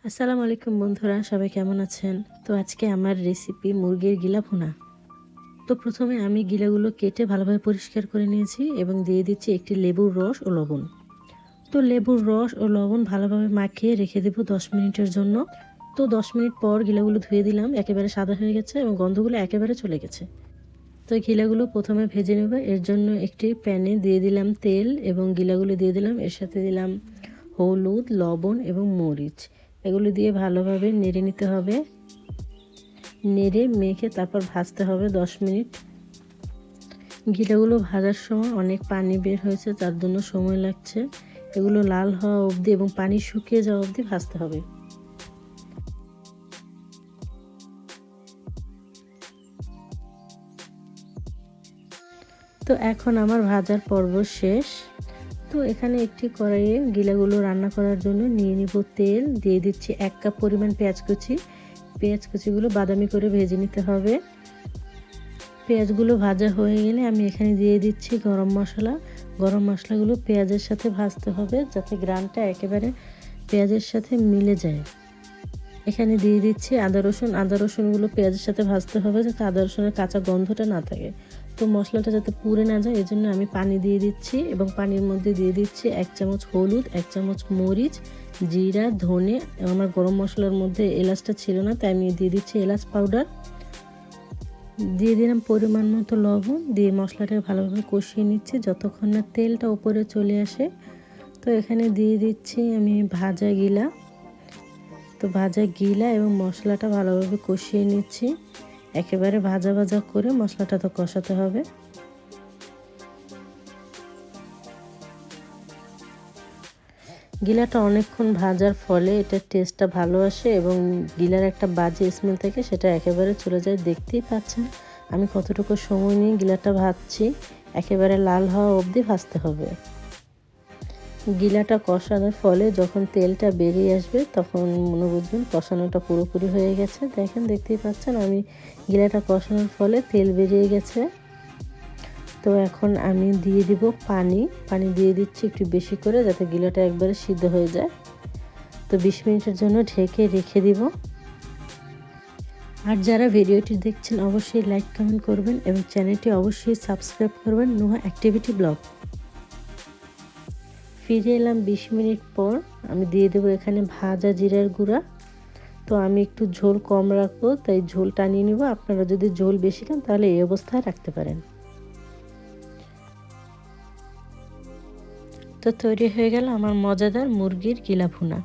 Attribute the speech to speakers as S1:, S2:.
S1: আসসালামু আলাইকুম বন্ধুরা, সবাই কেমন আছেন? তো আজকে আমার রেসিপি মুরগির গিলা ভুনা। তো প্রথমে আমি গিলাগুলো কেটে ভালোভাবে পরিষ্কার করে নিয়েছি এবং দিয়ে দিচ্ছি একটি লেবুর রস ও লবণ। তো লেবুর রস ও লবণ ভালোভাবে মাখিয়ে রেখে দেবো 10 মিনিটের জন্য। তো 10 মিনিট পর গিলাগুলো ধুয়ে দিলাম, একেবারে সাদা হয়ে গেছে এবং গন্ধগুলো একেবারে চলে গেছে। তো গিলাগুলো প্রথমে ভেজে নেব। এর জন্য একটি প্যানে দিয়ে দিলাম তেল এবং গিলাগুলো দিয়ে দিলাম। এর সাথে দিলাম হলুদ, লবণ এবং মরিচ। এগুলো দিয়ে ভালোভাবে নেড়ে নিতে হবে। নেড়ে মেখে তারপর ভাজতে হবে 10 মিনিট। গিলাগুলো ভাজার সময় অনেক পানি বের হয়েছে, তার জন্য সময় লাগছে। এগুলো লাল হওয়া অবধি এবং পানি শুকিয়ে যাওয়া অবধি ভাজতে হবে। তো এখন আমার ভাজার পর্ব শেষ। তো এখানে একটি কড়াইয়ে গিলাগুলো রান্না করার জন্য নিয়ে নিব তেল। দিয়ে দিচ্ছি 1 কাপ পরিমাণ পেঁয়াজ কুচি। পেঁয়াজ কুচিগুলো বাদামি করে ভেজে নিতে হবে। পেঁয়াজগুলো ভাজা হয়ে গেলে আমি এখানে দিয়ে দিচ্ছি গরম মশলা। গরম মশলাগুলো পেঁয়াজের সাথে ভাজতে হবে যাতে গ্রানটা একেবারে পেঁয়াজের সাথে মিলে যায়। এখানে দিয়ে দিচ্ছি আদা রসুন। আদা রসুনগুলো পেঁয়াজের সাথে ভাজতে হবে যাতে আদা রসুনের কাঁচা গন্ধটা না থাকে। তো মশলাটা যাতে পুড়ে না যায় এজন্য আমি পানি দিয়ে দিচ্ছি এবং পানির মধ্যে দিয়ে দিচ্ছি 1 চামচ হলুদ, 1 চামচ মরিচ, জিরা, ধনে। আমার গরম মশলার মধ্যে এলাচটা ছিল না, তাই আমি দিয়ে দিচ্ছি এলাচ পাউডার। দিয়ে দিলাম পরিমাণ মতো লবণ। দিয়ে মশলাটা ভালোভাবে কষিয়ে নিচ্ছি যতক্ষণ না তেলটা উপরে চলে আসে। তো এখানে দিয়ে দিচ্ছি আমি ভাজা গিলা। তো ভাজা গিলা এবং মশলাটা ভালোভাবে কষিয়ে নিচ্ছি। একেবারে ভাজা ভাজা করে মশলাটা তো কষাতে হবে। গিলাটা অনেকক্ষণ ভাজার ফলে এটার টেস্টটা ভালো আসে এবং গিলার একটা বাজে স্মেল থাকে, সেটা একেবারে চলে যায়। দেখতেই পাচ্ছেন আমি কতটুকু সময় নিয়ে গিলাটা ভাজছি। একেবারে লাল হওয়া অবধি ভাজতে হবে। গিলাটা কষানোর ফলে যখন তেলটা বেরিয়ে আসবে তখন মনে বুঝবেন কষানোটা পুরোপুরি হয়ে গেছে। দেখতেই পাচ্ছেন আমি গিলাটা কষানোর ফলে তেল বেরিয়ে গেছে। তো এখন আমি দিয়ে দিব পানি দিয়ে দিচ্ছি একটু বেশি করে যাতে গিলাটা একবারে সিদ্ধ হয়ে যায়। তো 20 মিনিটের জন্য ঢেকে রেখে দিব। আর যারা ভিডিওটি দেখছেন অবশ্যই লাইক কমেন্ট করবেন এবং চ্যানেলটি অবশ্যই সাবস্ক্রাইব করবেন। Nuha activity blog. ফিরে এলাম 20 মিনিট পর। আমি দিয়ে দেবো এখানে ভাজা জিরার গুঁড়া। তো আমি একটু ঝোল কম রাখবো, তাই ঝোল টানিয়ে নিব। আপনারা যদি ঝোল বেশি খান তাহলে এই অবস্থায় রাখতে পারেন। তো তৈরি হয়ে গেল আমার মজাদার মুরগির গিলা ভুনা।